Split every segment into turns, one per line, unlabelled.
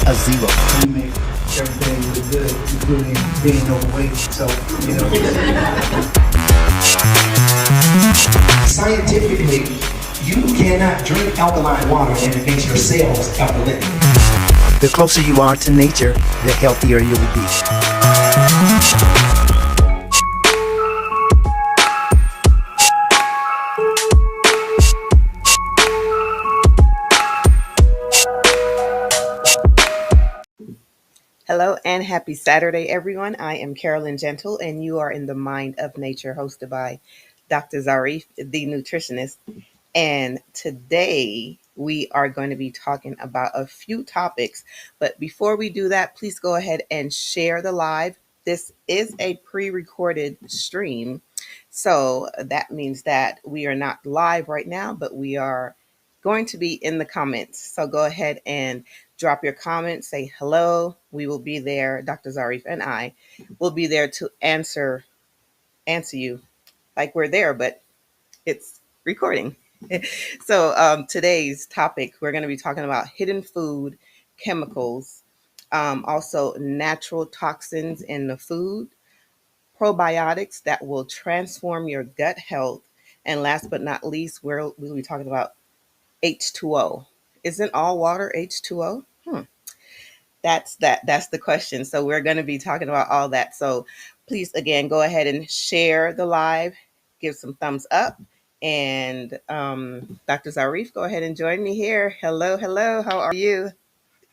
a zero.
We make everything look good, including being overweight. So, scientifically, you cannot drink alkaline water and it makes your cells alkaline.
The closer you are to nature, the healthier you will be.
Hello and happy Saturday, everyone. I am Carolyn Gentle, and you are in the Mind of Nature, hosted by Dr. Zarif, the nutritionist. And today we are going to be talking about a few topics. But before we do that, please go ahead and share the live. This is a pre recorded stream. So that means that we are not live right now, but we are going to be in the comments. So go ahead and drop your comments, say hello. We will be there. Dr. Zarif and I will be there to answer you like we're there, but it's recording. So today's topic, we're going to be talking about hidden food chemicals, also natural toxins in the food, probiotics that will transform your gut health, and last but not least, we'll be talking about H2O. Isn't all water H2O? That's the question. So we're going to be talking about all that. So please again go ahead and share the live, give some thumbs up, and Dr. Zarif, go ahead and join me here. Hello, how are you?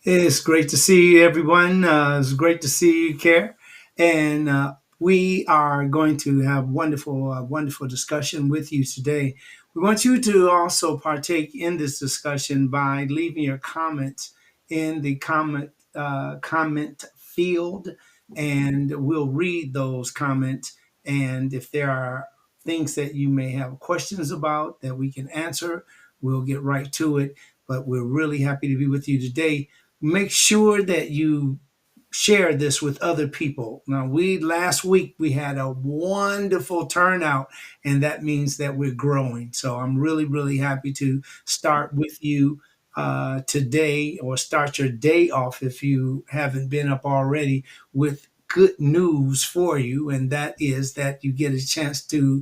It's great to see everyone. It's great to see you, Care. And we are going to have wonderful discussion with you today. We want you to also partake in this discussion by leaving your comments in the comment field, and we'll read those comments. And if there are things that you may have questions about that we can answer, we'll get right to it. But we're really happy to be with you today. Make sure that you share this with other people. Now, we last week we had a wonderful turnout, and that means that we're growing. So I'm really happy to start with you today, or start your day off if you haven't been up already, with good news for you, and that is that you get a chance to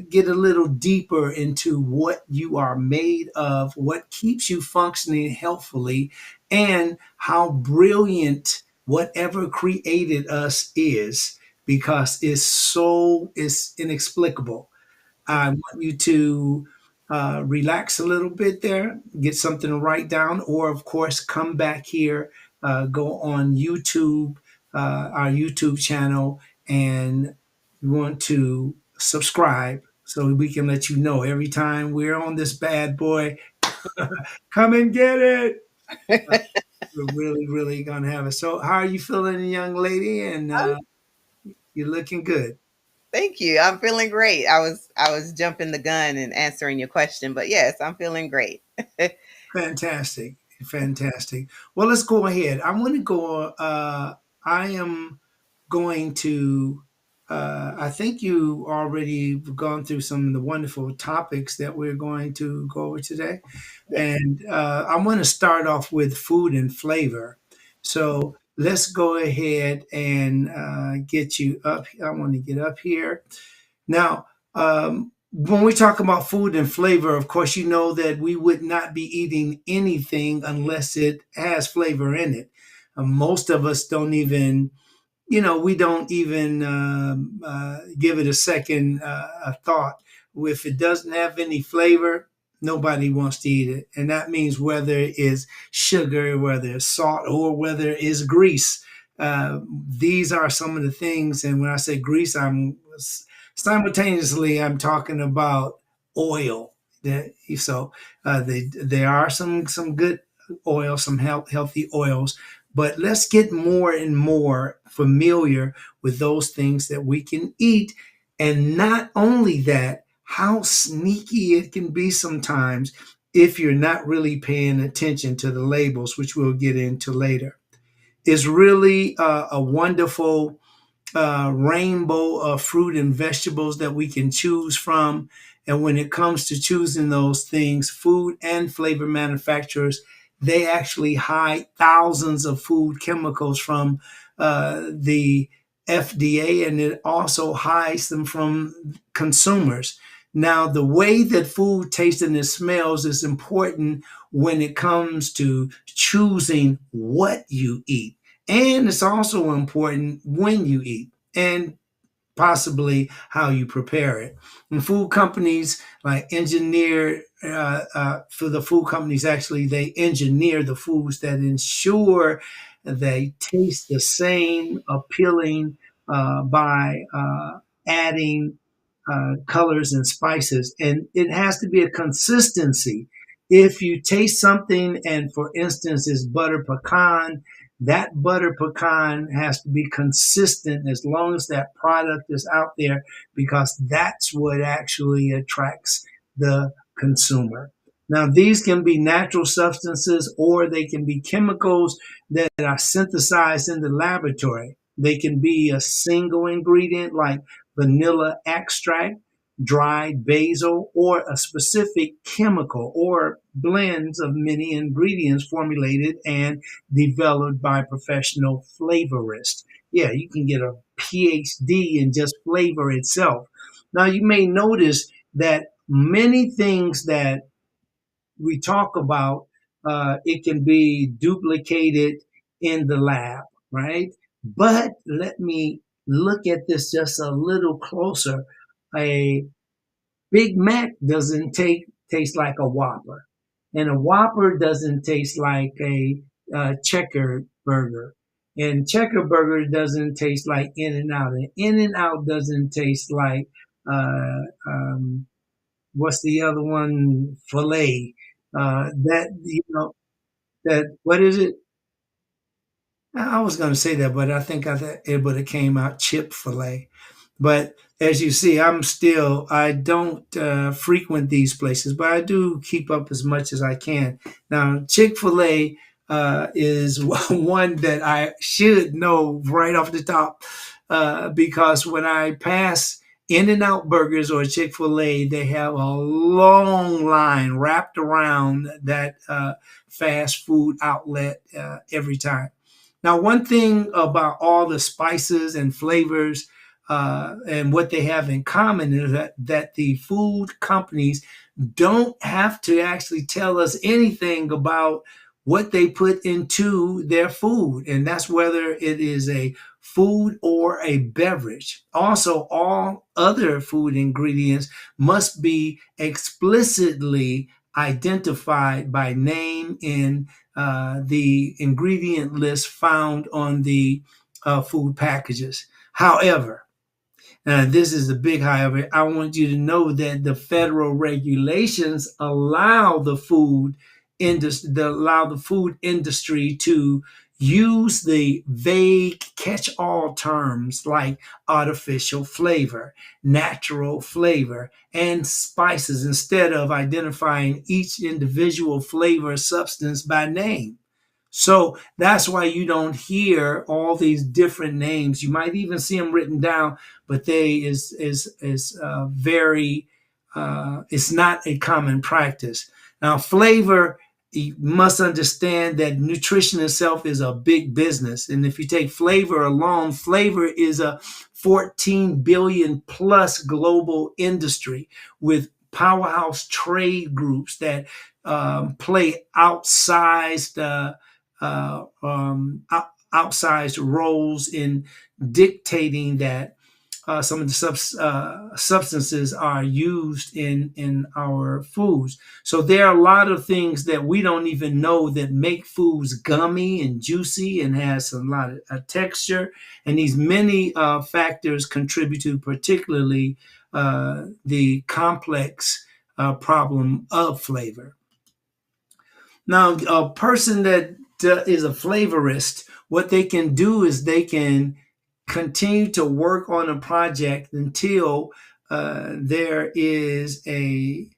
get a little deeper into what you are made of, what keeps you functioning healthfully, and how brilliant whatever created us is, because it's inexplicable. I want you to relax a little bit there, get something to write down, or of course, come back here, go on YouTube, our YouTube channel, and you want to subscribe so we can let you know every time we're on this bad boy. Come and get it. We're really gonna have it. So, how are you feeling, young lady? And you're looking good.
Thank you. I'm feeling great. I was jumping the gun and answering your question, but yes, I'm feeling great.
Fantastic. Fantastic. Well, let's go ahead. I'm going to go. I am going to. I think you already gone through some of the wonderful topics that we're going to go over today.
Yes.
And I'm going to start off with food and flavor. So let's go ahead and get you up. I want to get up here. Now, when we talk about food and flavor, of course, you know that we would not be eating anything unless it has flavor in it. Most of us don't even, we don't even give it a second a thought. If it doesn't have any flavor, nobody wants to eat it. And that means whether it is sugar, whether it's salt, or whether it is grease. These are some of the things. And when I say grease, simultaneously I'm talking about oil. So there are some good oil, some healthy oils, but let's get more and more familiar with those things that we can eat. And not only that, how sneaky it can be sometimes if you're not really paying attention to the labels, which we'll get into later. It's really a wonderful rainbow of fruit and vegetables that we can choose from. And when it comes to choosing those things, food and flavor manufacturers they actually hide thousands of food chemicals from the FDA, and it also hides them from consumers. Now, the way that food tastes and it smells is important when it comes to choosing what you eat. And it's also important when you eat. And possibly how you prepare it. And food companies like for the food companies, actually, they engineer the foods that ensure they taste the same, appealing by adding colors and spices. And it has to be a consistency. If you taste something, and for instance, is butter pecan, that butter pecan has to be consistent as long as that product is out there, because that's what actually attracts the consumer. Now, these can be natural substances or they can be chemicals that are synthesized in the laboratory. They can be a single ingredient like vanilla extract, dried basil, or a specific chemical, or blends of many ingredients formulated and developed by professional flavorists. Yeah, you can get a PhD in just flavor itself. Now, you may notice that many things that we talk about, it can be duplicated in the lab, right? But let me look at this just a little closer. A Big Mac doesn't taste like a Whopper, and a Whopper doesn't taste like a Checker burger, and Checker burger doesn't taste like In and Out, and In and Out doesn't taste like uh, um, what's the other one? Filet. That that what is it? I was going to say that, but I think it would have came out Chip Filet. But as you see, I don't frequent these places, but I do keep up as much as I can. Now, Chick-fil-A is one that I should know right off the top, because when I pass In-N-Out Burgers or Chick-fil-A, they have a long line wrapped around that fast food outlet every time. Now, one thing about all the spices and flavors and what they have in common is that the food companies don't have to actually tell us anything about what they put into their food, and that's whether it is a food or a beverage. Also, all other food ingredients must be explicitly identified by name in the ingredient list found on the food packages. However, this is the big however, I want you to know that the federal regulations allow the food industry to use the vague catch-all terms like artificial flavor, natural flavor, and spices instead of identifying each individual flavor substance by name. So that's why you don't hear all these different names. You might even see them written down, but they is very it's not a common practice. Now, flavor, you must understand that nutrition itself is a big business, and if you take flavor alone, flavor is a 14 billion plus global industry with powerhouse trade groups that play outsized roles in dictating that some of the substances are used in our foods. So there are a lot of things that we don't even know that make foods gummy and juicy and has a lot of texture. And these many factors contribute to particularly the complex problem of flavor. Now, a person that is a flavorist, what they can do is they can continue to work on a project until there is a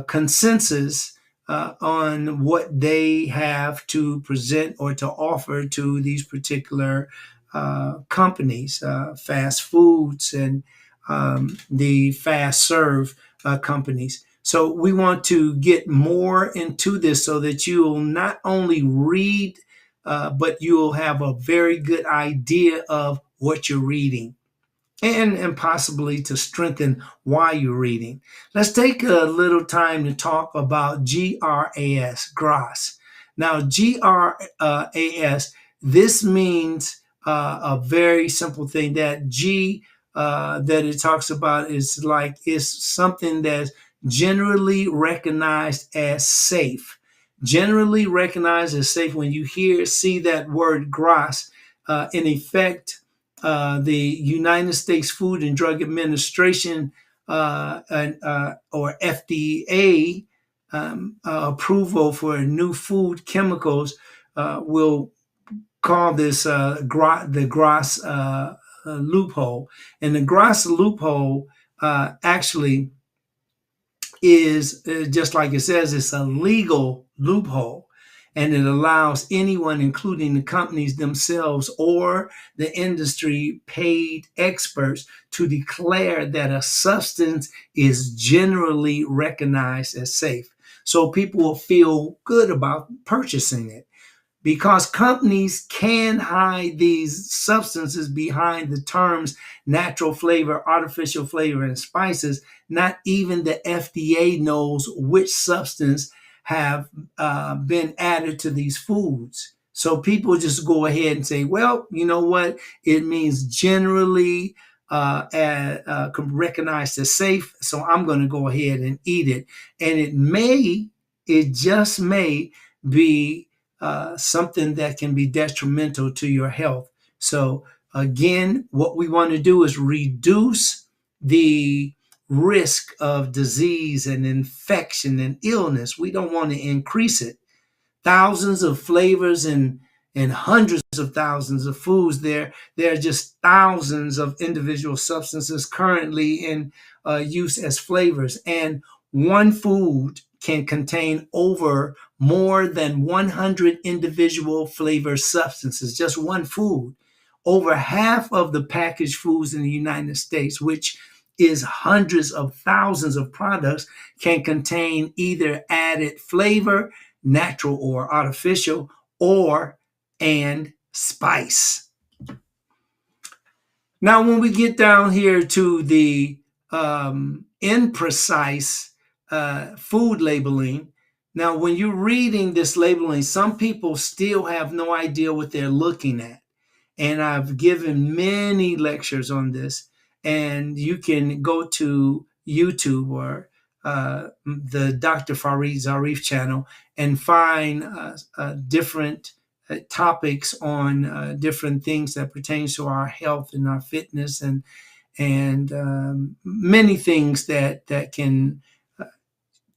consensus on what they have to present or to offer to these particular companies, fast foods and the fast serve companies. So we want to get more into this so that you'll not only read, but you'll have a very good idea of what you're reading, and possibly to strengthen why you're reading. Let's take a little time to talk about GRAS. Now, GRAS, this means a very simple thing. That G that it talks about is something that's generally recognized as safe. Generally recognized as safe. When you see that word GRAS, in effect, the United States Food and Drug Administration, or FDA, approval for new food chemicals will call this the GRAS loophole. And the GRAS loophole actually is, just like it says, it's a legal loophole, and it allows anyone, including the companies themselves or the industry paid experts, to declare that a substance is generally recognized as safe. So people will feel good about purchasing it, because companies can hide these substances behind the terms natural flavor, artificial flavor, and spices. Not even the FDA knows which substance have been added to these foods. So people just go ahead and say, well, you know what? It means generally recognized as safe, so I'm going to go ahead and eat it. And it just may be something that can be detrimental to your health. So again, what we want to do is reduce the risk of disease and infection and illness. We don't want to increase it. Thousands of flavors and hundreds of thousands of foods. There are just thousands of individual substances currently in use as flavors, and one food can contain over more than 100 individual flavor substances. Just one food. Over half of the packaged foods in the United States, which is hundreds of thousands of products, can contain either added flavor, natural or artificial, and spice. Now, when we get down here to the imprecise food labeling, now when you're reading this labeling, some people still have no idea what they're looking at. And I've given many lectures on this, and you can go to YouTube or the Dr. Farid Zarif channel and find different topics on different things that pertains to our health and our fitness, and many things that can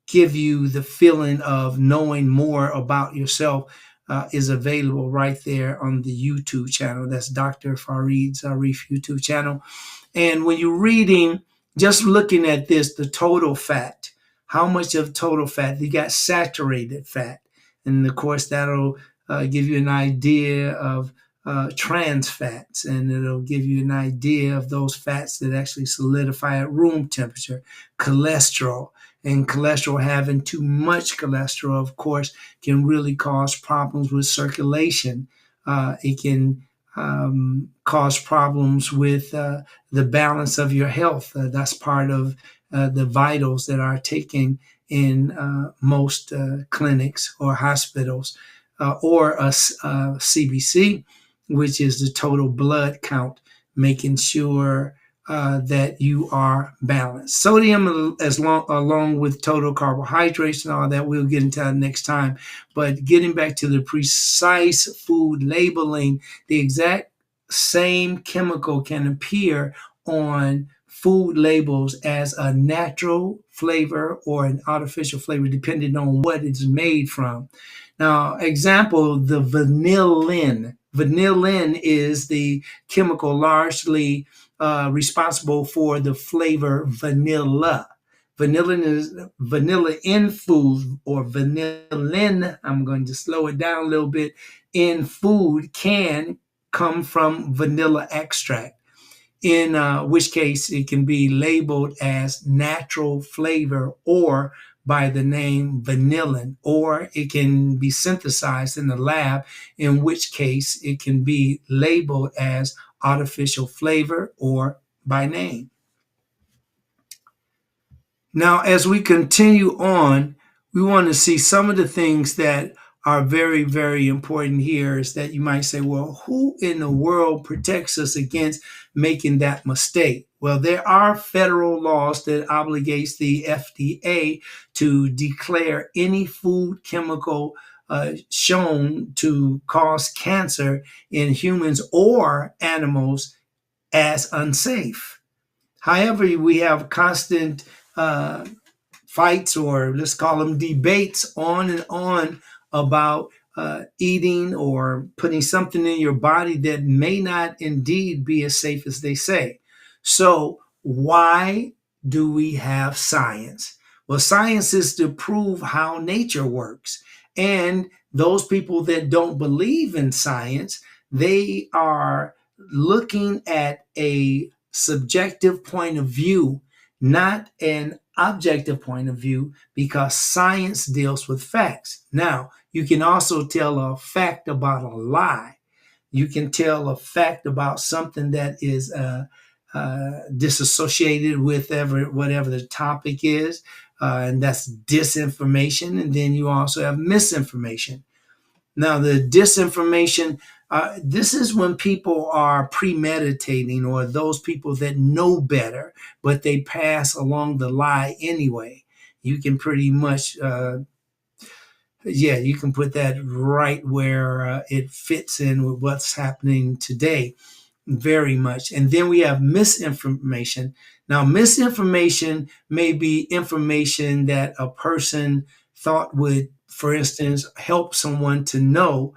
give you the feeling of knowing more about yourself. Is available right there on the YouTube channel. That's Dr. Farid Zarif YouTube channel. And when you're reading, just looking at this, the total fat, how much of total fat, you got saturated fat. And of course, that'll give you an idea of trans fats, and it'll give you an idea of those fats that actually solidify at room temperature. Cholesterol, and cholesterol, having too much cholesterol, of course, can really cause problems with circulation. It can cause problems with the balance of your health. That's part of the vitals that are taken in most clinics or hospitals, or a CBC, which is the total blood count, making sure that you are balanced. Sodium, along with total carbohydrates and all that, we'll get into that next time. But getting back to the precise food labeling, the exact same chemical can appear on food labels as a natural flavor or an artificial flavor, depending on what it's made from. Now, example, the vanillin. Vanillin is the chemical largely responsible for the flavor vanilla. Vanilla in food, or vanillin, I'm going to slow it down a little bit, in food can come from vanilla extract. in which case it can be labeled as natural flavor or by the name vanillin, or it can be synthesized in the lab, in which case it can be labeled as artificial flavor or by name. Now, as we continue on, we want to see some of the things that are very, very important here is that you might say, well, who in the world protects us against making that mistake? Well, there are federal laws that obligates the FDA to declare any food chemical shown to cause cancer in humans or animals as unsafe. However, we have constant uh, fights, or let's call them debates, on and on about eating or putting something in your body that may not indeed be as safe as they say. So, why do we have science? Well, science is to prove how nature works. And those people that don't believe in science, they are looking at a subjective point of view, not an objective point of view, because science deals with facts. Now, you can also tell a fact about a lie. You can tell a fact about something that is disassociated with whatever the topic is, and that's disinformation. And then you also have misinformation. Now, the disinformation, this is when people are premeditating, or those people that know better, but they pass along the lie anyway. You can pretty much, yeah, you can put that right where it fits in with what's happening today, very much. And then we have misinformation. Now, misinformation may be information that a person thought would, for instance, help someone to know,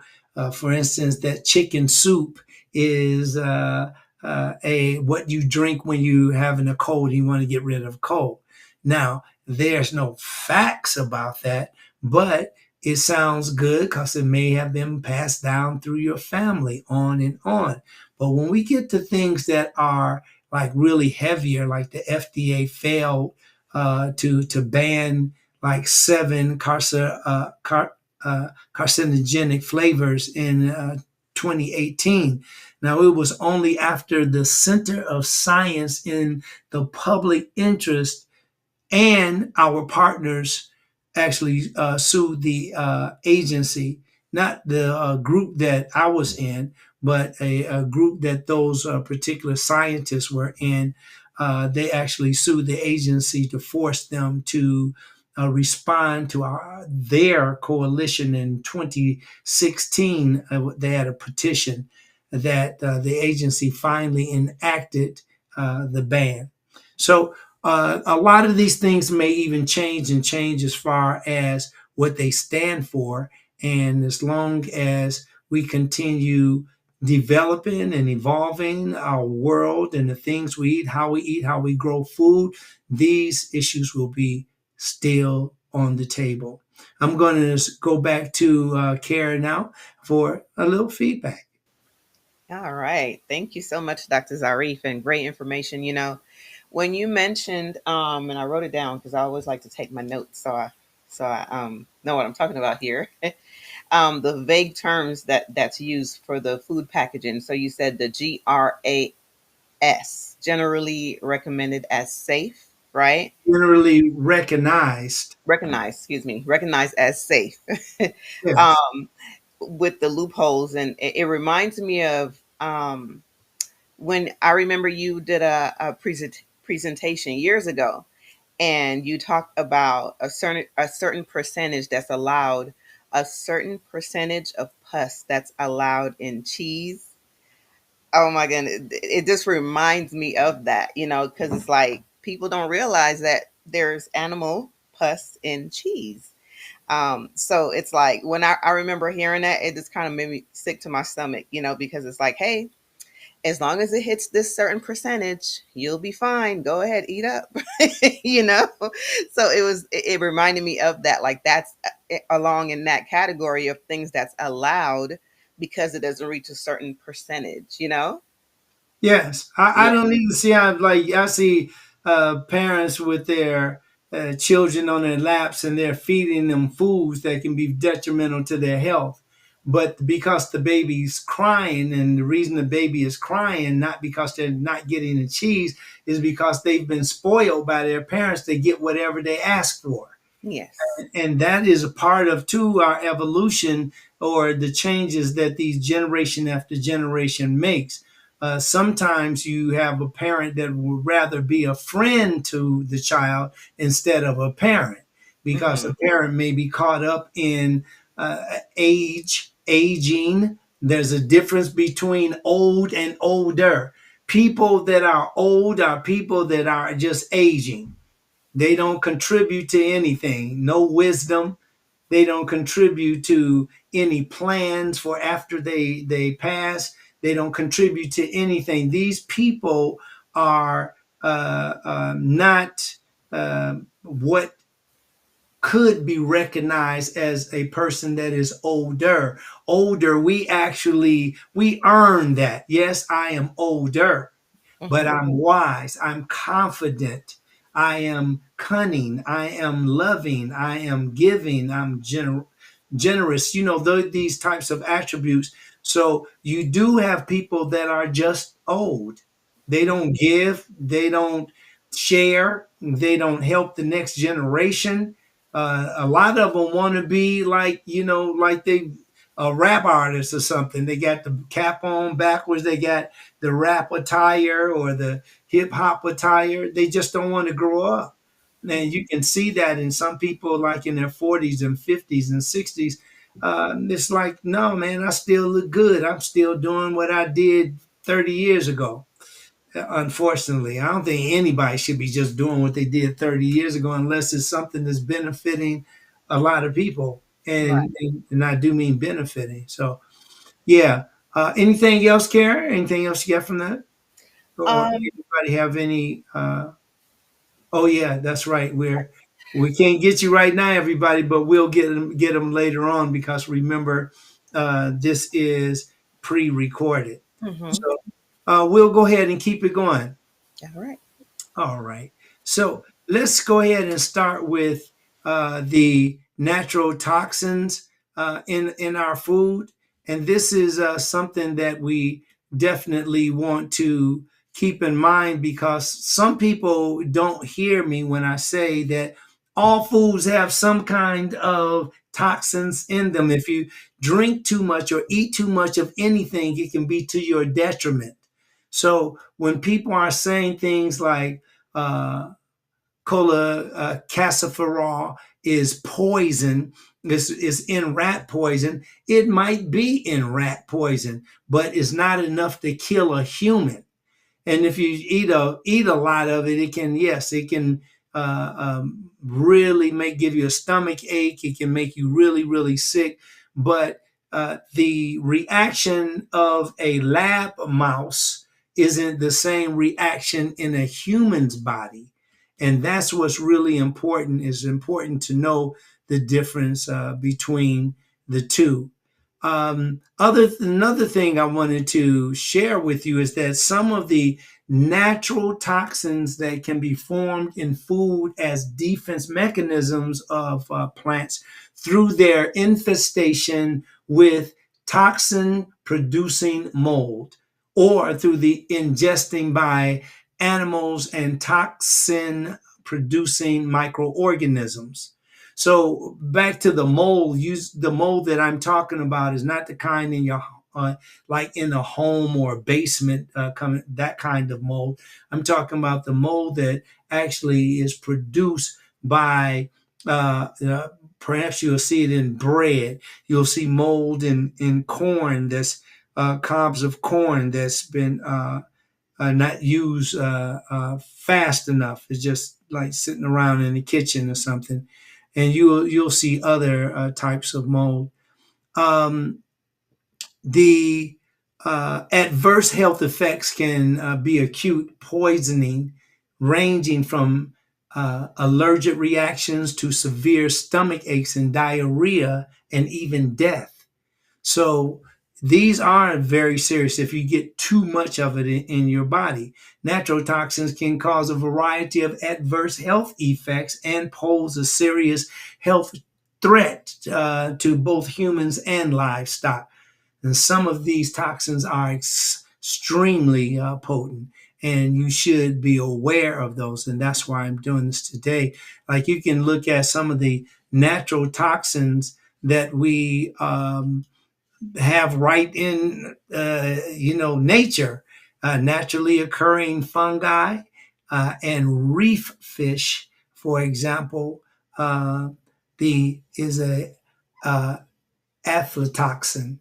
for instance, that chicken soup is a what you drink when you having a cold. You want to get rid of a cold. Now, there's no facts about that, but it sounds good because it may have been passed down through your family, on and on. But when we get to things that are like really heavier, like the FDA failed to ban like 7 carcinogenic flavors in 2018. Now, it was only after the Center of Science in the Public Interest and our partners actually sued the agency, not the group that I was in, but a group that those particular scientists were in. They actually sued the agency to force them to respond to their coalition in 2016. They had a petition that the agency finally enacted the ban. So a lot of these things may even change and change as far as what they stand for. And as long as we continue developing and evolving our world and the things we eat, how we grow food, these issues will be still on the table. I'm going to go back to Karen now for a little feedback.
All right. Thank you so much, Dr. Zarif, and great information. When you mentioned, and I wrote it down because I always like to take my notes so I know what I'm talking about here. The vague terms that's used for the food packaging. So you said the GRAS, generally recommended as safe, right?
Generally recognized.
Recognized as safe.
Yes.
um, with the loopholes, and it reminds me of when I remember you did a presentation years ago, and you talked about a certain percentage that's allowed, a certain percentage of pus that's allowed in cheese. Oh my goodness, it just reminds me of that, because it's like people don't realize that there's animal pus in cheese. So it's like when I remember hearing that, it just kind of made me sick to my stomach, because it's like, hey, as long as it hits this certain percentage, you'll be fine. Go ahead, eat up, you know? So it reminded me of that. Like that's along in that category of things that's allowed because it doesn't reach a certain percentage, you know?
Yes, I
Yeah.
don't even see how, like, I see parents with their children on their laps and they're feeding them foods that can be detrimental to their health. But because the baby's crying, and the reason the baby is crying, not because they're not getting the cheese, is because they've been spoiled by their parents to get whatever they ask for.
Yes.
And that is a part of too our evolution, or the changes that these generation after generation makes. Sometimes you have a parent that would rather be a friend to the child instead of a parent, because
Hmm.
a parent may be caught up in aging. There's a difference between old and older. People that are old are people that are just aging. They don't contribute to anything, no wisdom. They don't contribute to any plans for after they pass. They don't contribute to anything. These people are not what could be recognized as a person that is older. We earn that. Yes, I am older, but
Hmm.
I'm wise, I'm confident, I am cunning, I am loving, I am giving, I'm generous, these types of attributes. So you do have people that are just old. They don't give, they don't share, they don't help the next generation. A lot of them want to be like, like they a rap artist or something. They got the cap on backwards, they got the rap attire or the hip hop attire. They just don't want to grow up. And you can see that in some people, like in their 40s and 50s and 60s. It's like, no, man, I still look good. I'm still doing what I did 30 years ago. Unfortunately, I don't think anybody should be just doing what they did 30 years ago unless it's something that's benefiting a lot of people.
Right.
And I do mean benefiting. So, yeah. Anything else, Karen? Anything else you got from that? Or
Um,
anybody have any? Oh yeah, that's right. We can't get you right now, everybody, but we'll get them later on, because remember, this is pre-recorded.
mhm.
So we'll go ahead and keep it going.
All right.
All right. So let's go ahead and start with the natural toxins in our food, and this is something that we definitely want to keep in mind, because some people don't hear me when I say that all foods have some kind of toxins in them. If you drink too much or eat too much of anything, it can be to your detriment. So when people are saying things like uh, calciferol is poison, this is in rat poison, it might be in rat poison, but it's not enough to kill a human. And if you eat a lot of it, it can really make give you a stomach ache. It can make you really really sick. But the reaction of a lab mouse isn't the same reaction in a human's body, and that's what's really important. Is important to know the difference between the two. Another thing I wanted to share with you is that some of the natural toxins that can be formed in food as defense mechanisms of plants through their infestation with toxin producing mold, or through the ingesting by animals and toxin producing microorganisms. So back to the mold. Use the mold that I'm talking about is not the kind in your like in a home or a basement, coming that kind of mold. I'm talking about the mold that actually is produced by perhaps you'll see it in bread. You'll see mold in corn, that's cobs of corn that's been not used fast enough. It's just like sitting around in the kitchen or something, and you'll see other types of mold. Um, the adverse health effects can be acute poisoning, ranging from allergic reactions to severe stomach aches and diarrhea, and even death. So these are very serious if you get too much of it in your body. Natural toxins can cause a variety of adverse health effects and pose a serious health threat to both humans and livestock. And some of these toxins are extremely potent, and you should be aware of those. And that's why I'm doing this today. Like, you can look at some of the natural toxins that we have right in nature, naturally occurring fungi and reef fish, for example. The is a aflatoxin.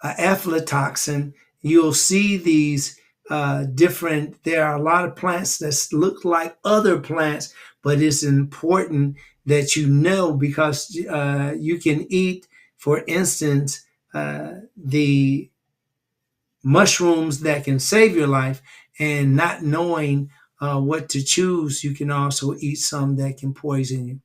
Aflatoxin, you'll see these different. There are a lot of plants that look like other plants, but it's important that you know, because you can eat, for instance, the mushrooms that can save your life, and not knowing what to choose, you can also eat some that can poison you.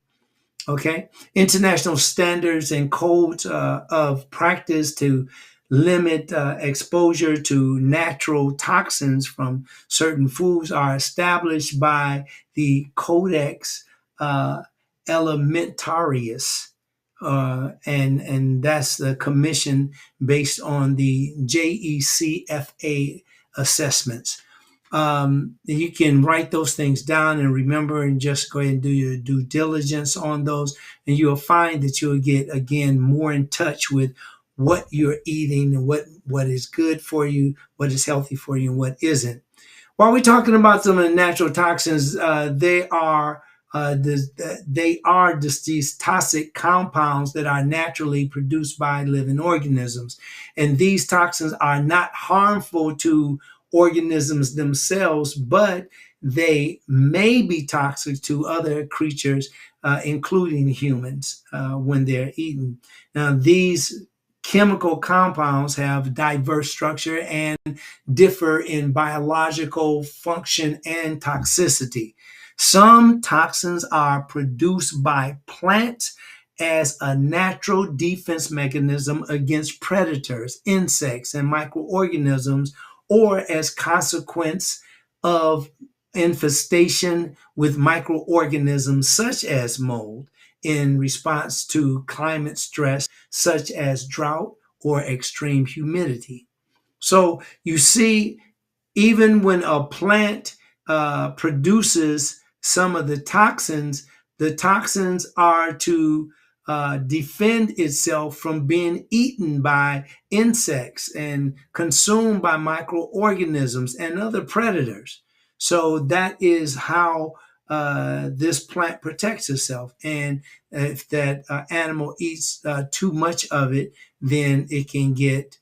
Okay, international standards and codes of practice to limit exposure to natural toxins from certain foods are established by the Codex uh, Alimentarius, and that's the commission based on the JECFA assessments. You can write those things down and remember, and just go ahead and do your due diligence on those, and you'll find that you'll get, again, more in touch with what you're eating and what is good for you, what is healthy for you, and what isn't. While we're talking about some of the natural toxins, they are just these toxic compounds that are naturally produced by living organisms, and these toxins are not harmful to organisms themselves, but they may be toxic to other creatures, including humans, when they're eaten. Now, these chemical compounds have diverse structure and differ in biological function and toxicity. Some toxins are produced by plants as a natural defense mechanism against predators, insects, and microorganisms, or as consequence of infestation with microorganisms such as mold in response to climate stress such as drought or extreme humidity. So you see, even when a plant produces some of the toxins are to defend itself from being eaten by insects and consumed by microorganisms and other predators. So that is how this plant protects itself. And if that animal eats too much of it, then it can get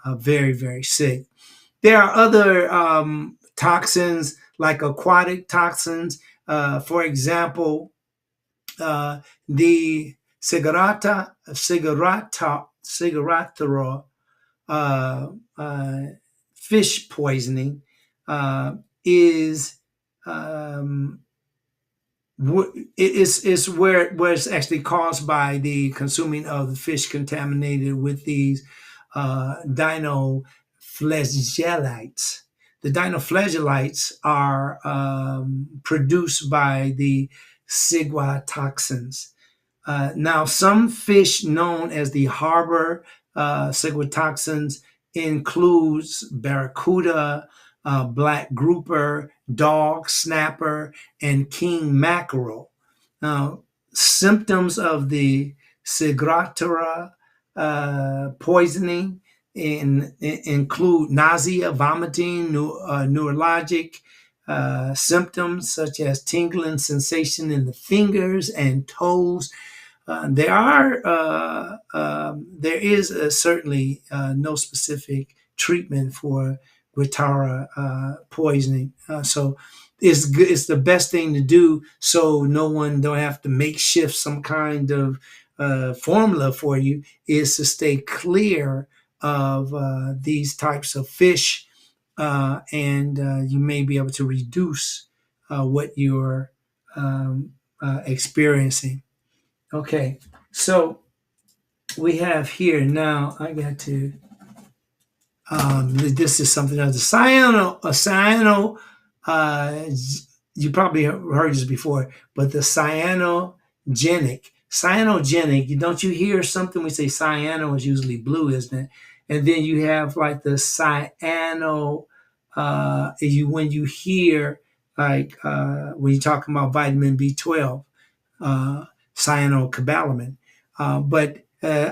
very, very sick. There are other toxins, like aquatic toxins. For example, the cigarettera, uh, uh, fish poisoning, is um, is where it's actually caused by the consuming of the fish contaminated with these dinoflagellates. The dinoflagellates are produced by the ciguatoxins. Now, some fish known as the harbor ciguatoxins includes barracuda, black grouper, dog snapper, and king mackerel. Now, symptoms of the ciguatera poisoning include nausea, vomiting, neurologic symptoms such as tingling sensation in the fingers and toes. There is certainly no specific treatment for guitarra poisoning. So it's good. It's the best thing to do, so no one don't have to makeshift some kind of formula for you. Is to stay clear of these types of fish, and you may be able to reduce what you're experiencing. Okay, so we have here now. I got to This is something else. A cyano, uh, you probably heard this before, but the cyanogenic, don't you hear something? We say cyano is usually blue, isn't it? And then you have like the cyano, when you hear like when you're talking about vitamin B12, uh, cyanocobalamin. But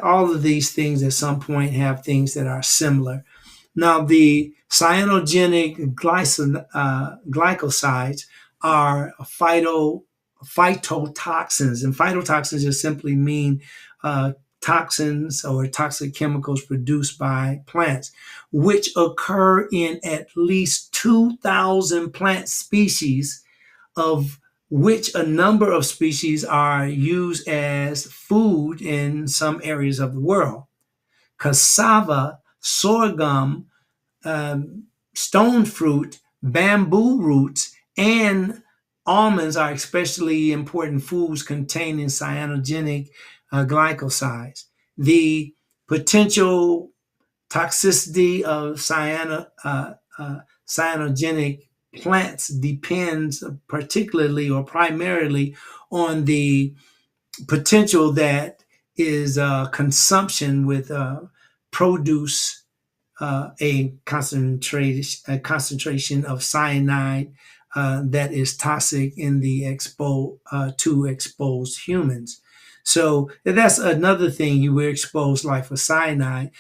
all of these things at some point have things that are similar. Now, the cyanogenic glycosides are phytotoxins, and phytotoxins just simply mean uh, toxins or toxic chemicals produced by plants, which occur in at least 2,000 plant species, of which a number of species are used as food in some areas of the world. Cassava, sorghum, stone fruit, bamboo roots, and almonds are especially important foods containing cyanogenic glycosides. The potential toxicity of cyanogenic plants depends particularly or primarily on the potential that is consumption with produce a concentration of cyanide that is toxic in the to exposed humans. So that's another thing you were exposed, like for cyanide,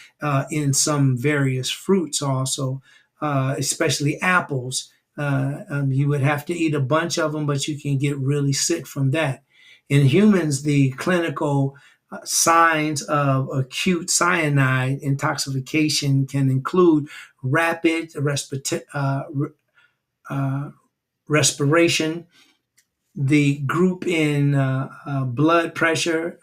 in some various fruits also, especially apples. You would have to eat a bunch of them, but you can get really sick from that. In humans, the clinical signs of acute cyanide intoxication can include rapid respiration, the group in blood pressure,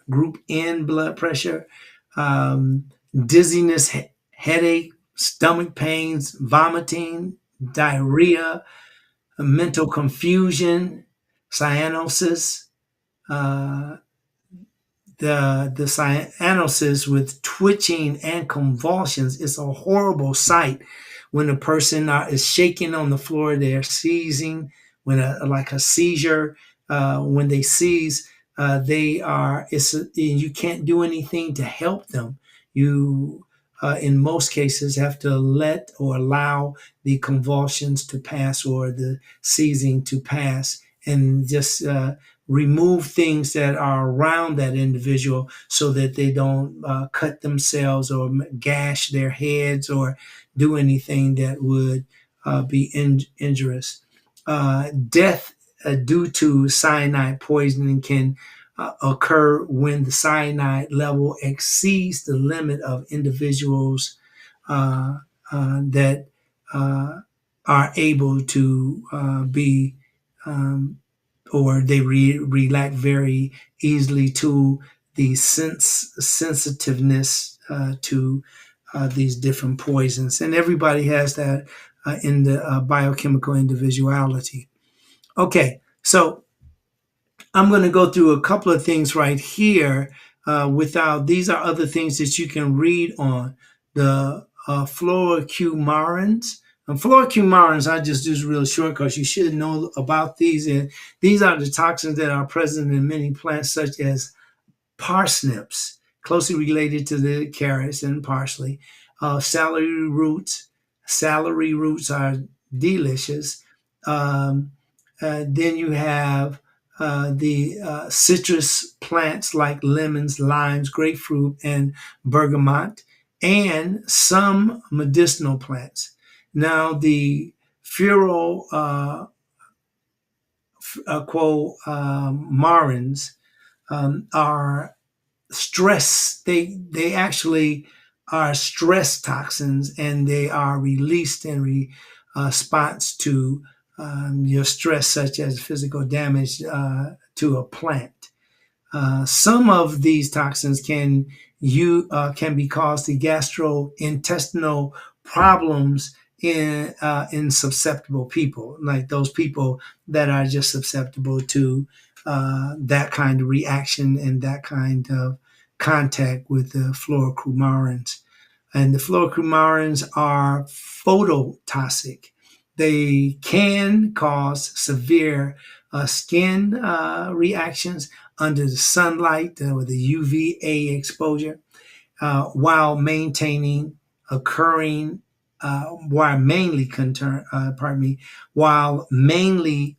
dizziness, headache, stomach pains, vomiting, diarrhea, mental confusion, cyanosis, uh, the cyanosis with twitching and convulsions. Is a horrible sight when a person is shaking on the floor. They're seizing, like a seizure. When they seize, they are. You can't do anything to help them. You, in most cases, have to let or allow the convulsions to pass or the seizing to pass, and just remove things that are around that individual so that they don't cut themselves or gash their heads or do anything that would be injurious. Death due to cyanide poisoning can occur when the cyanide level exceeds the limit of individuals that are able to be or they react very easily to the sensitiveness to these different poisons. And everybody has that in the biochemical individuality. Okay, so I'm going to go through a couple of things right here. These are other things that you can read on the fluorocumarins. And fluorocumarins, I just do real short because you should know about these. And these are the toxins that are present in many plants, such as parsnips, closely related to the carrots and parsley. Celery roots. Celery roots are delicious. Then you have the citrus plants like lemons, limes, grapefruit, and bergamot, and some medicinal plants. Now, the furo marins are stress. They actually are stress toxins, and they are released in response to your stress, such as physical damage to a plant. Some of these toxins can be caused to gastrointestinal problems in susceptible people, like those people that are just susceptible to that kind of reaction and that kind of contact with the fluorocumarins. And the fluorocoumarins are phototoxic. They can cause severe skin reactions under the sunlight with the UVA exposure, while maintaining occurring, while mainly while mainly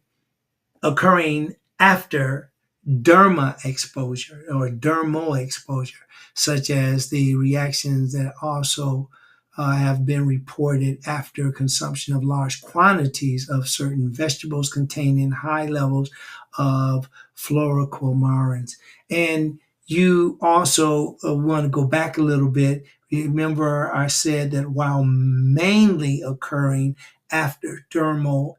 occurring after derma exposure or dermal exposure, such as the reactions that also have been reported after consumption of large quantities of certain vegetables containing high levels of fluorocoumarins. And you also want to go back a little bit. Remember, I said that while mainly occurring after dermal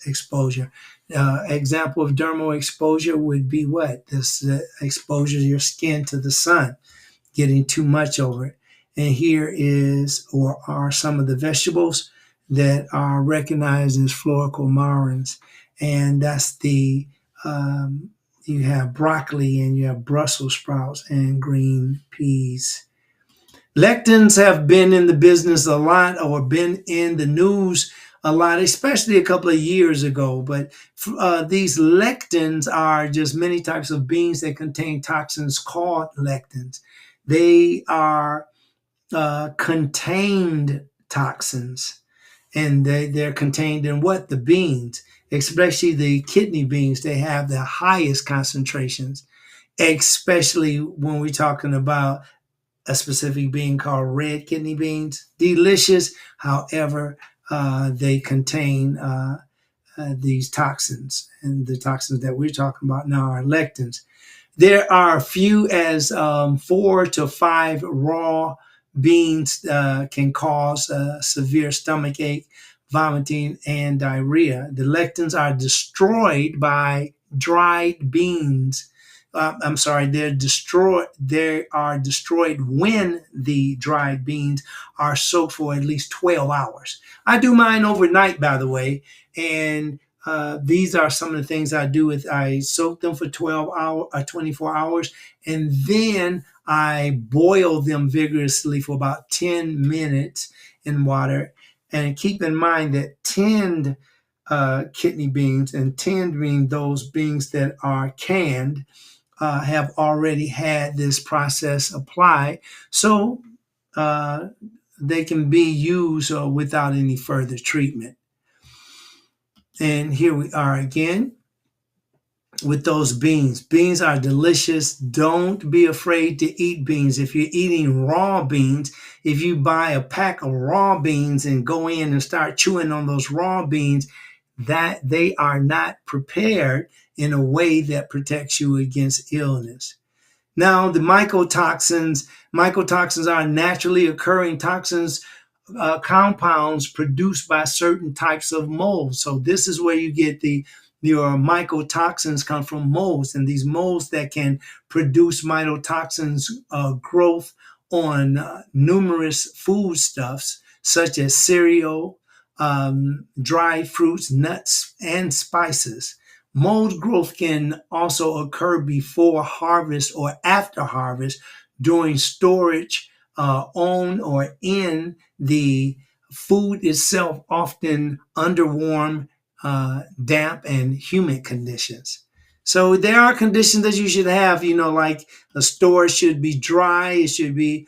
exposure, example of dermal exposure would be what? This exposure of your skin to the sun, getting too much over it. And here is or are some of the vegetables that are recognized as fluorocoumarins. And that's you have broccoli and you have Brussels sprouts and green peas. Lectins have been in the business a lot or been in the news a lot, especially a couple of years ago. But these lectins are just many types of beans that contain toxins called lectins. They are contained toxins, and they're contained in what? The beans, especially the kidney beans. They have the highest concentrations, especially when we're talking about a specific bean called red kidney beans. Delicious, however, they contain these toxins, and the toxins that we're talking about now are lectins. There are a few as 4 to 5 raw beans can cause severe stomach ache, vomiting, and diarrhea. The lectins are destroyed by dried beans. I'm sorry, they're destroyed. They are destroyed when the dried beans are soaked for at least 12 hours. I do mine overnight, by the way, and these are some of the things I do. With I soak them for 24 hours, and then I boil them vigorously for about 10 minutes in water. And keep in mind that tinned kidney beans, and tinned mean those beans that are canned, have already had this process applied, so uh, they can be used without any further treatment. And here we are again with those beans. Beans are delicious. Don't be afraid to eat beans. If you're eating raw beans, if you buy a pack of raw beans and go in and start chewing on those raw beans, that they are not prepared in a way that protects you against illness. Now, the mycotoxins are naturally occurring toxins, compounds produced by certain types of molds. So this is where you get your mycotoxins come from molds, and these molds that can produce mycotoxins growth on numerous foodstuffs such as cereal, dry fruits, nuts, and spices. Mold growth can also occur before harvest or after harvest during storage on or in the food itself, often under warm, damp, and humid conditions. So there are conditions that you should have, like a store should be dry, it should be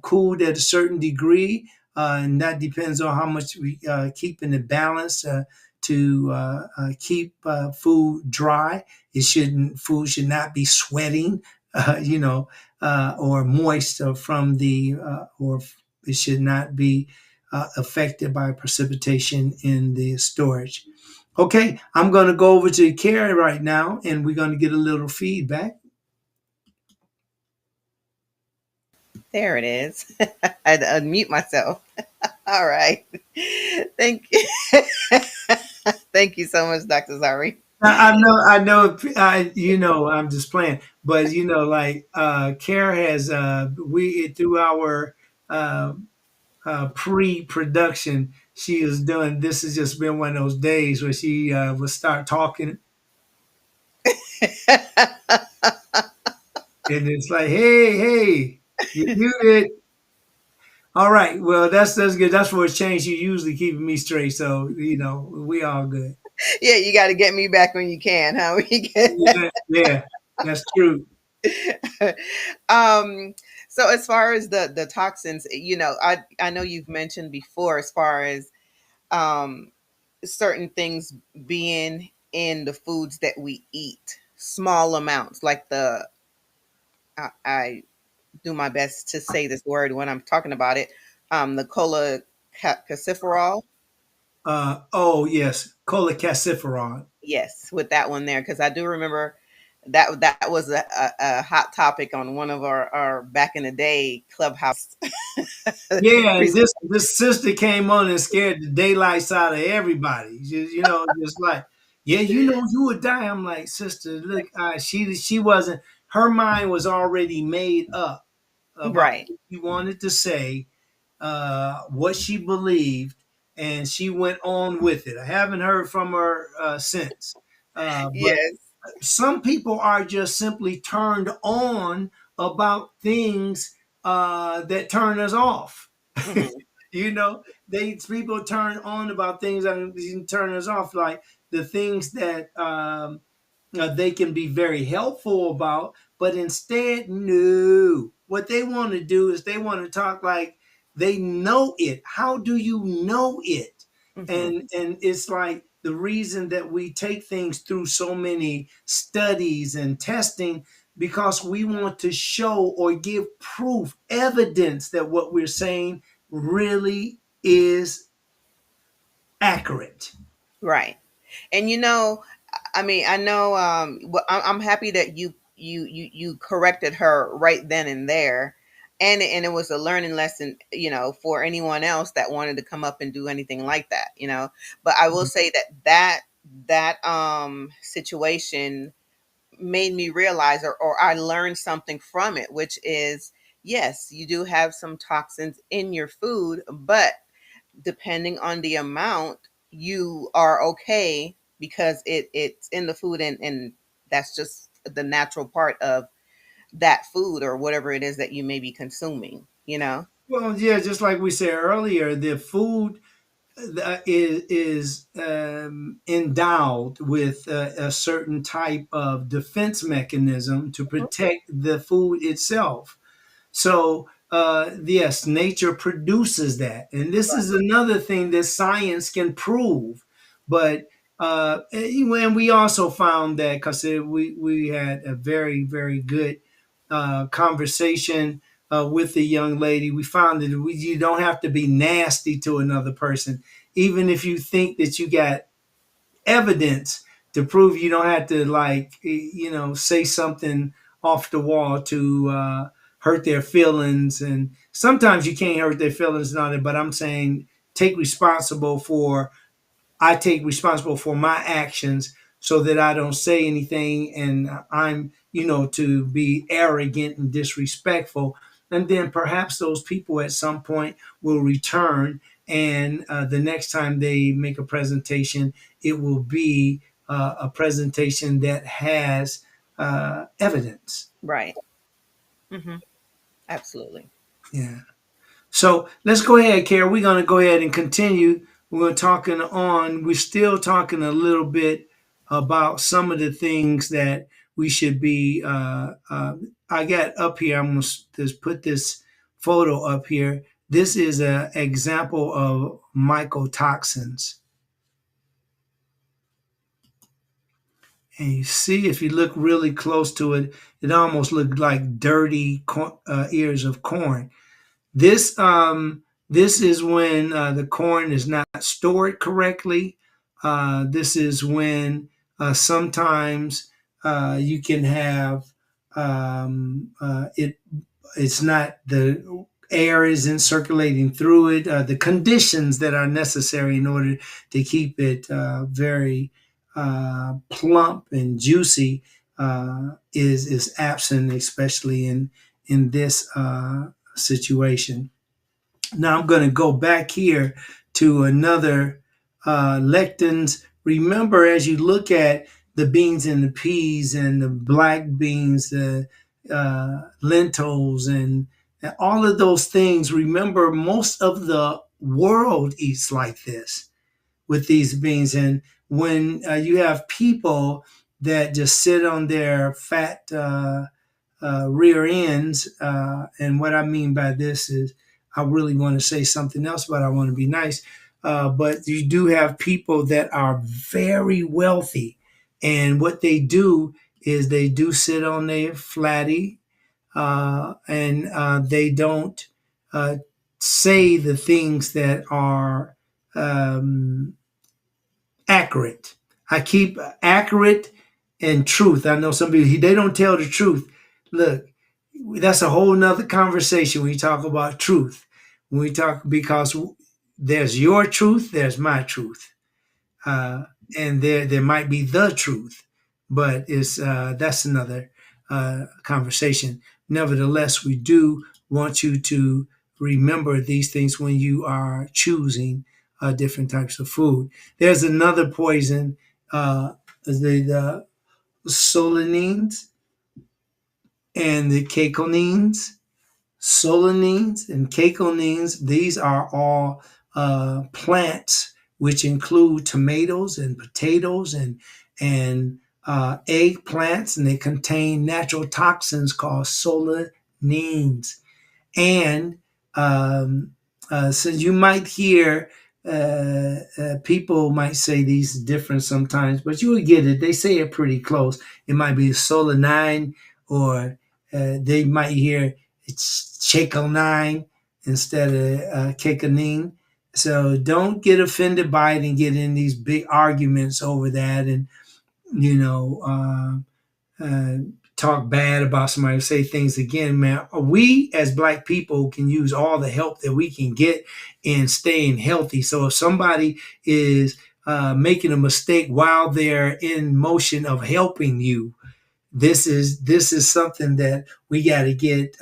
cooled at a certain degree, and that depends on how much we keep in the balance. To keep food dry. Food should not be sweating, or moist from or it should not be affected by precipitation in the storage. Okay, I'm going to go over to Carrie right now, and we're going to get a little feedback.
There it is. I had to unmute myself. All right. Thank you. Thank you so much, Dr. Zari.
I know, I'm just playing, but like Care has, we through our uh, pre-production, she is doing. This has just been one of those days where she will start talking, and it's like, hey, you muted. All right. Well, that's good. That's for a change. You usually keeping me straight, so we all good.
Yeah, you got to get me back when you can, huh?
Yeah, yeah, that's true.
um, so as far as the toxins, I know you've mentioned before, as far as um certain things being in the foods that we eat, small amounts, like I do my best to say this word when I'm talking about it, the calciferol.
Oh yes, cholecalciferol.
Yes, with that one there, because I do remember that was a hot topic on one of our back in the day clubhouse
Yeah, and
present.
this sister came on and scared the daylights out of everybody. Just like, yeah, you would die. I'm like, sister, look, she wasn't. Her mind was already made up about
Right.
what she wanted to say, what she believed, and she went on with it. I haven't heard from her since. But
Yes.
some people are just simply turned on about things that turn us off.
Hmm.
They people turn on about things that turn us off, like the things that they can be very helpful about, but instead, no. What they want to do is they want to talk like they know it. How do you know it?
Hmm.
And it's like the reason that we take things through so many studies and testing, because we want to show or give proof, evidence that what we're saying really is accurate.
Right. And I mean, I know. Well, I'm happy that you corrected her right then and there, and it was a learning lesson, for anyone else that wanted to come up and do anything like that. But I will say that situation made me realize, or I learned something from it, which is, yes, you do have some toxins in your food, but depending on the amount, you are okay because it's in the food, and that's just the natural part of that food or whatever it is that you may be consuming.
Well, yeah, just like we said earlier, the food is endowed with a certain type of defense mechanism to protect the food itself. So, yes, nature produces that. And this is another thing that science can prove. But and we also found that, because we had a very, very good conversation with the young lady. We found that you don't have to be nasty to another person. Even if you think that you got evidence to prove, you don't have to, like, say something off the wall to hurt their feelings. And sometimes you can't hurt their feelings on it, but I'm saying take responsible for I take responsible for my actions, so that I don't say anything and I'm, to be arrogant and disrespectful. And then perhaps those people at some point will return, and the next time they make a presentation, it will be a presentation that has evidence.
Right. Hmm. Absolutely.
Yeah. So let's go ahead, Kara. We're going to go ahead and continue. We're talking on, we're still talking a little bit about some of the things that we should be. I got up here, I'm going to just put this photo up here. This is an example of mycotoxins. And you see, if you look really close to it, it almost looks like dirty ears of corn. This is when the corn is not stored correctly. This is when sometimes you can have it. It's not, the air isn't circulating through it. The conditions that are necessary in order to keep it very plump and juicy is absent, especially in this situation. Now I'm going to go back here to another lectins. Remember, as you look at the beans and the peas and the black beans, the lentils and all of those things. Remember, most of the world eats like this with these beans. And when you have people that just sit on their fat rear ends, and what I mean by this is I really want to say something else, but I want to be nice. But you do have people that are very wealthy, and what they do is they do sit on their flatty, and they don't uh, say the things that are um, accurate. I keep accurate and truth. I know some people they don't tell the truth. Look, that's a whole nother conversation when you talk about truth. When we talk because there's your truth, there's my truth, uh, and there might be the truth, but it's that's another conversation. Nevertheless, we do want you to remember these things when you are choosing different types of food. There's another poison, the solanines and the caconinins. Solanines and caconines, these are all plants which include tomatoes and potatoes and eggplants, and they contain natural toxins called solanines. And so you might hear people might say these different sometimes, but you will get it. They say it pretty close. It might be solanine, or they might hear it's chaconine instead of caconine. So don't get offended by it and get in these big arguments over that, and you know. Uh, talk bad about somebody, say things again, man. We as Black people can use all the help that we can get in staying healthy. So if somebody is making a mistake while they're in motion of helping you, this is something that we got to get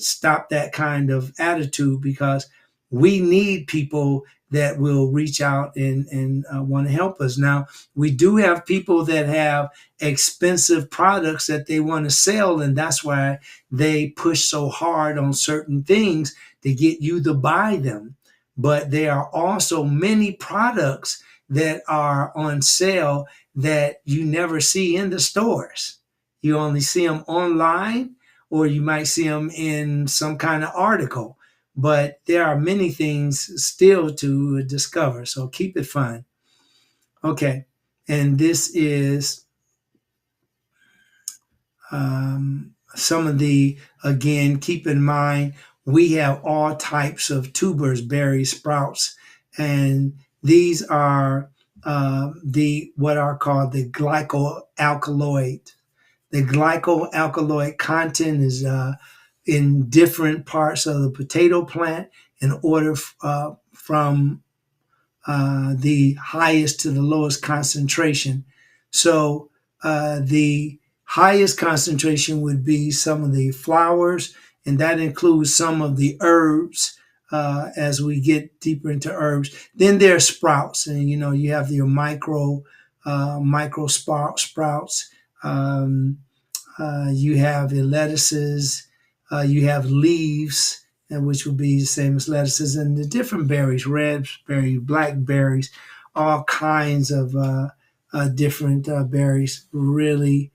stop that kind of attitude, because we need people that will reach out and want to help us. Now, we do have people that have expensive products that they want to sell, and that's why they push so hard on certain things to get you to buy them. But there are also many products that are on sale that you never see in the stores. You only see them online, or you might see them in some kind of article. But there are many things still to discover. So keep it fun. Okay. And this is some of the, again, keep in mind, we have all types of tubers, berries, sprouts, and these are the what are called the glycoalkaloid. The glycoalkaloid content is in different parts of the potato plant in order from the highest to the lowest concentration. So the highest concentration would be some of the flowers, and that includes some of the herbs. As we get deeper into herbs, then there's sprouts, and you have your micro sprouts. You have the lettuces, you have leaves, and which would be the same as lettuces, and the different berries, raspberry, blackberries, all kinds of different berries, really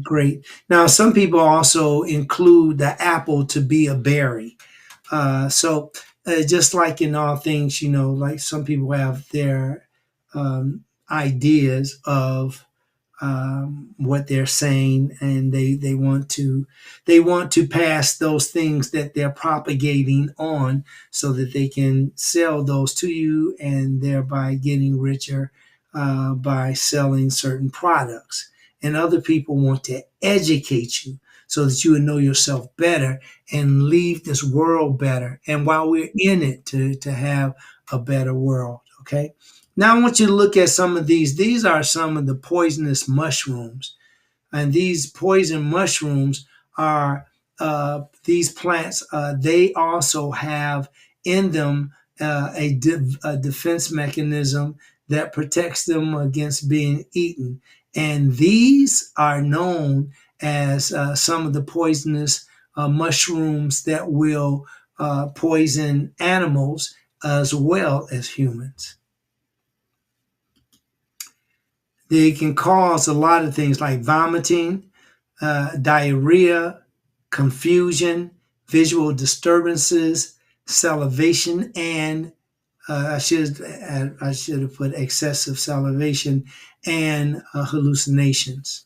great. Now, some people also include the apple to be a berry. So just like in all things, like some people have their ideas of what they're saying, and they want to pass those things that they're propagating on, so that they can sell those to you, and thereby getting richer by selling certain products. And other people want to educate you so that you would know yourself better and leave this world better. And while we're in it, to have a better world. Okay. Now I want you to look at some of these. These are some of the poisonous mushrooms. And these poison mushrooms are these plants. They also have in them a defense mechanism that protects them against being eaten. And these are known as some of the poisonous mushrooms that will poison animals as well as humans. They can cause a lot of things like vomiting, diarrhea, confusion, visual disturbances, salivation, and I should have put excessive salivation and hallucinations.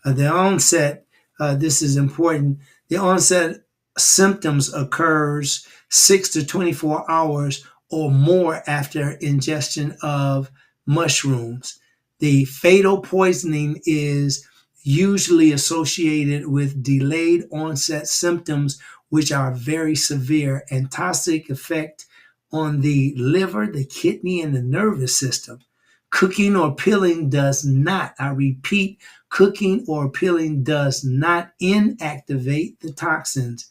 The onset, this is important. The onset symptoms occurs 6 to 24 hours or more after ingestion of mushrooms. The fatal poisoning is usually associated with delayed onset symptoms, which are very severe and toxic effect on the liver, the kidney, and the nervous system. Cooking or peeling does not, I repeat, cooking or peeling does not inactivate the toxins.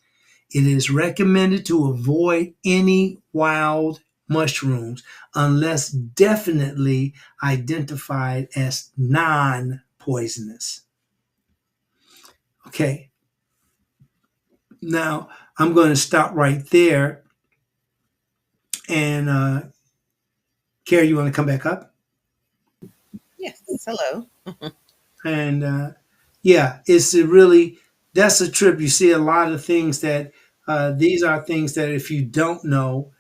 It is recommended to avoid any wild mushrooms unless definitely identified as non poisonous. Okay, now I'm going to stop right there. And Carrie, you want to come back up?
Yes. Hello.
And yeah, it's a really, that's a trip. You see a lot of things that these are things that if you don't know,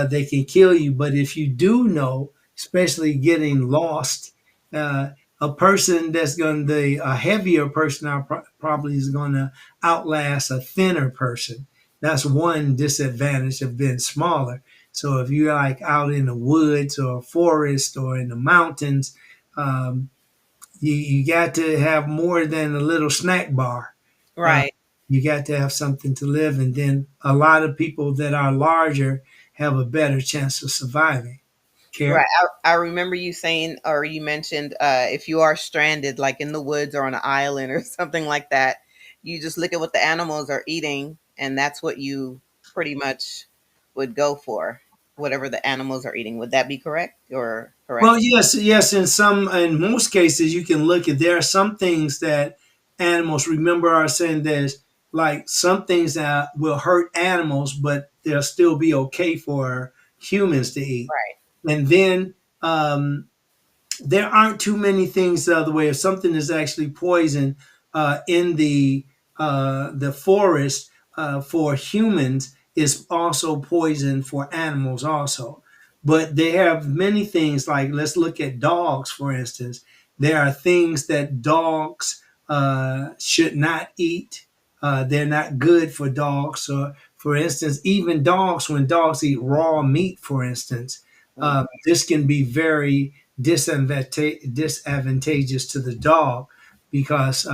they can kill you. But if you do know, especially getting lost, uh, a person that's going to, a heavier person probably is going to outlast a thinner person. That's one disadvantage of being smaller. So if you're like out in the woods or forest or in the mountains, um, you got to have more than a little snack bar. Uh,
Right.
you got to have something to live, and then a lot of people that are larger have a better chance of surviving.
Right.
Care?
I remember you saying, or you mentioned, if you are stranded, like in the woods or on an island or something like that, you just look at what the animals are eating, and that's what you pretty much would go for, whatever the animals are eating. Would that be correct or correct?
Well, yes, yes. In most cases, you can look at there are some things that animals. Remember, I was saying there's like some things that will hurt animals, but they'll still be okay for humans to eat.
Right.
And then there aren't too many things the other way. If something is actually poison in the forest for humans, it's also poison for animals also. But they have many things like let's look at dogs for instance. There are things that dogs should not eat. They're not good for dogs. So, for instance, even dogs, when dogs eat raw meat, for instance,
Mm.
this can be very disadvantageous to the dog because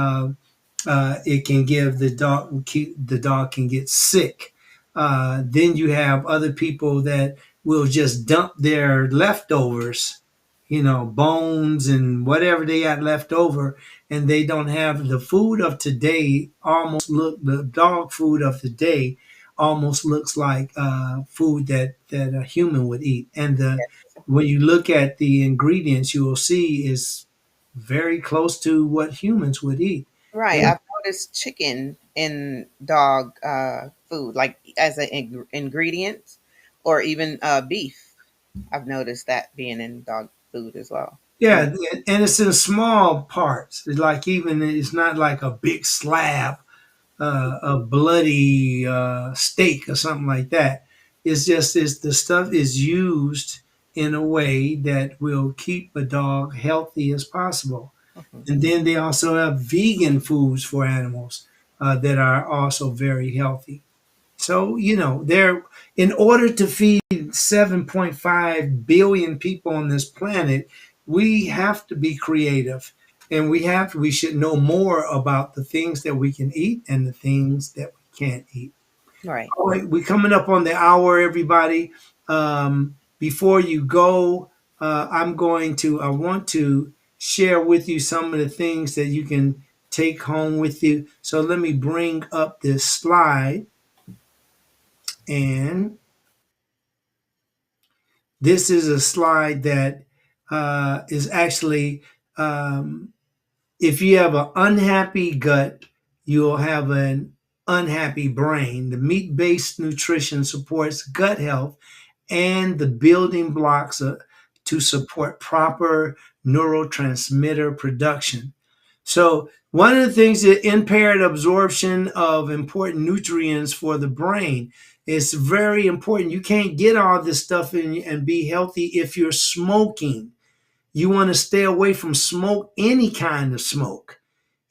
it can give the dog can get sick. Then you have other people that will just dump their leftovers, bones and whatever they got left over, and they don't have the food of today. Almost look the dog food of today almost looks like food that a human would eat, and the when you look at the ingredients, you will see is very close to what humans would eat.
Right.
And
I've noticed chicken in dog food, like as an ingredient, or even beef. I've noticed that being in dog food as well. Mm.
yeah, and it's in small parts. It's like even it's not like a big slab, a bloody steak or something like that. It's just the stuff is used in a way that will keep a dog healthy as possible.
Mhm.
And then they also have vegan foods for animals that are also very healthy. So, they're in order to feed 7.5 billion people on this planet, we have to be creative and we should know more about the things that we can eat and the things that we can't eat.
Right.
All right, we're coming up on the hour, everybody. Before you go, I want to share with you some of the things that you can take home with you. So let me bring up this slide. And this is a slide that is actually um, If you have an unhappy gut, you'll have an unhappy brain. The meat based nutrition supports gut health and the building blocks to support proper neurotransmitter production. So, one of the things that impaired absorption of important nutrients for the brain is very important. You can't get all this stuff in and be healthy if you're smoking. You want to stay away from smoke, any kind of smoke.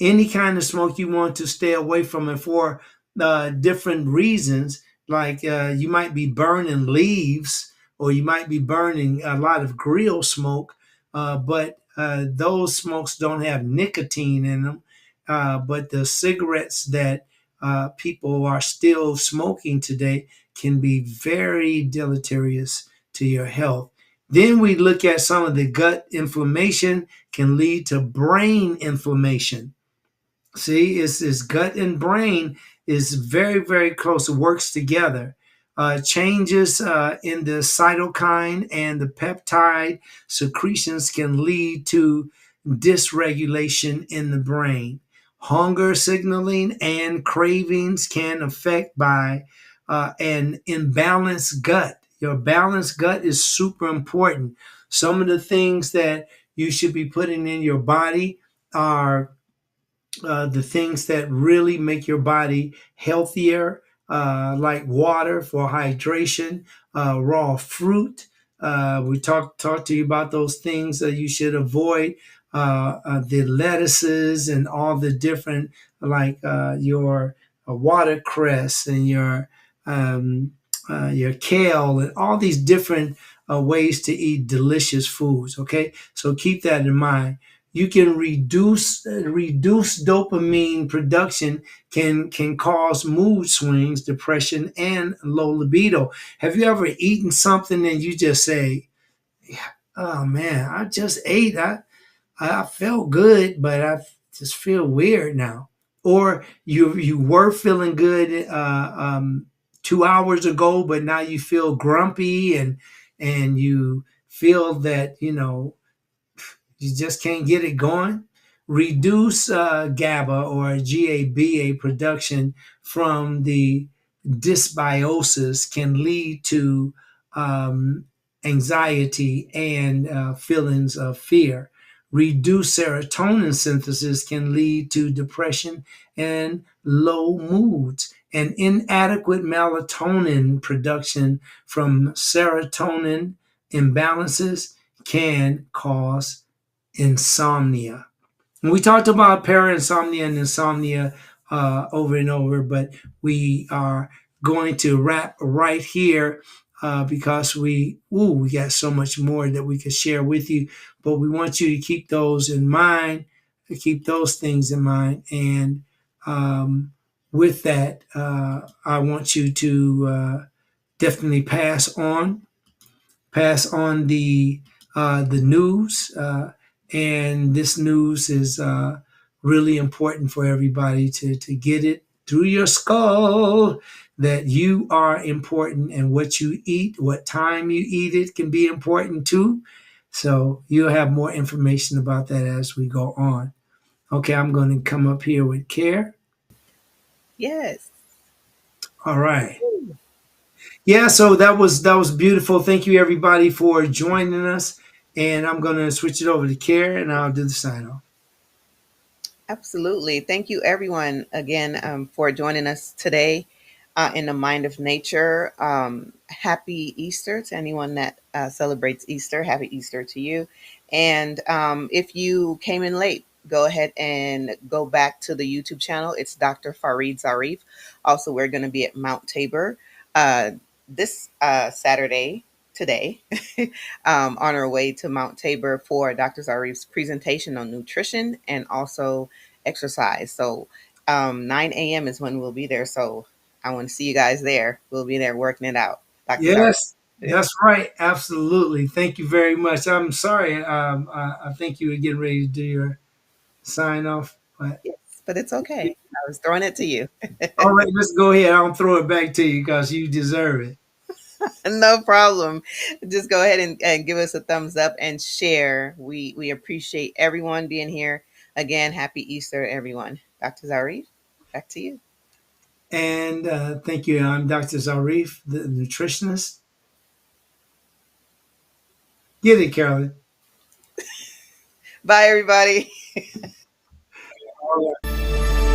Any kind of smoke you want to stay away from it for different reasons. Like you might be burning leaves or you might be burning a lot of grill smoke, but those smokes don't have nicotine in them. But the cigarettes that people are still smoking today can be very deleterious to your health. Then we look at some of the gut inflammation can lead to brain inflammation. See, it's gut and brain is very, very close. It works together. Changes in the cytokine and the peptide secretions can lead to dysregulation in the brain. Hunger signaling and cravings can affect by an imbalanced gut. Your balanced gut is super important. Some of the things that you should be putting in your body are the things that really make your body healthier, like water for hydration, raw fruit. We talked to you about those things that you should avoid. The lettuces and all the different, like your watercress and your kale and all these different ways to eat delicious foods. Okay, so keep that in mind. You can reduce dopamine production can cause mood swings, depression, and low libido. Have you ever eaten something and you just say, "Oh man, I just ate. I felt good, but I just feel weird now." Or you were feeling good 2 hours ago, but now you feel grumpy and you feel that you just can't get it going. Reduce GABA or GABA production from the dysbiosis can lead to um, anxiety and feelings of fear. Reduced serotonin synthesis can lead to depression and low moods. And inadequate melatonin production from serotonin imbalances can cause insomnia. And we talked about parainsomnia and insomnia over and over, but we are going to wrap right here because we got so much more that we could share with you. But we want you to keep those in mind, to keep those things in mind. And with that, I want you to definitely pass on the news, and this news is really important for everybody to get it through your skull that you are important, and what you eat, what time you eat it, can be important too. So you'll have more information about that as we go on. Okay, I'm going to come up here with Care.
Yes.
All right. Yeah, so that was beautiful. Thank you everybody for joining us. And I'm gonna switch it over to Care and I'll do the sign off.
Absolutely. Thank you, everyone, again for joining us today in the Mind of Nature. Happy Easter to anyone that celebrates Easter. Happy Easter to you. And if you came in late, go ahead and go back to the YouTube channel. It's Dr. Farid Zarif. Also, we're going to be at Mount Tabor this Saturday, today, on our way to Mount Tabor for Dr. Zarif's presentation on nutrition and also exercise. So 9 a.m. is when we'll be there. So I want to see you guys there. We'll be there working it out. Dr. Zarif.
Yes, that's right. Absolutely. Thank you very much. I'm sorry. I think you were getting ready to do your sign off, but
Yes, but it's okay. I was throwing it to you.
all right, let's go ahead. I'll throw it back to you because you deserve it.
No problem. Just go ahead and give us a thumbs up and share. We appreciate everyone being here. Again, happy Easter, everyone. Dr. Zarif, back to you.
And thank you. I'm Dr. Zarif, the nutritionist. Get it, Carolyn.
Bye, everybody.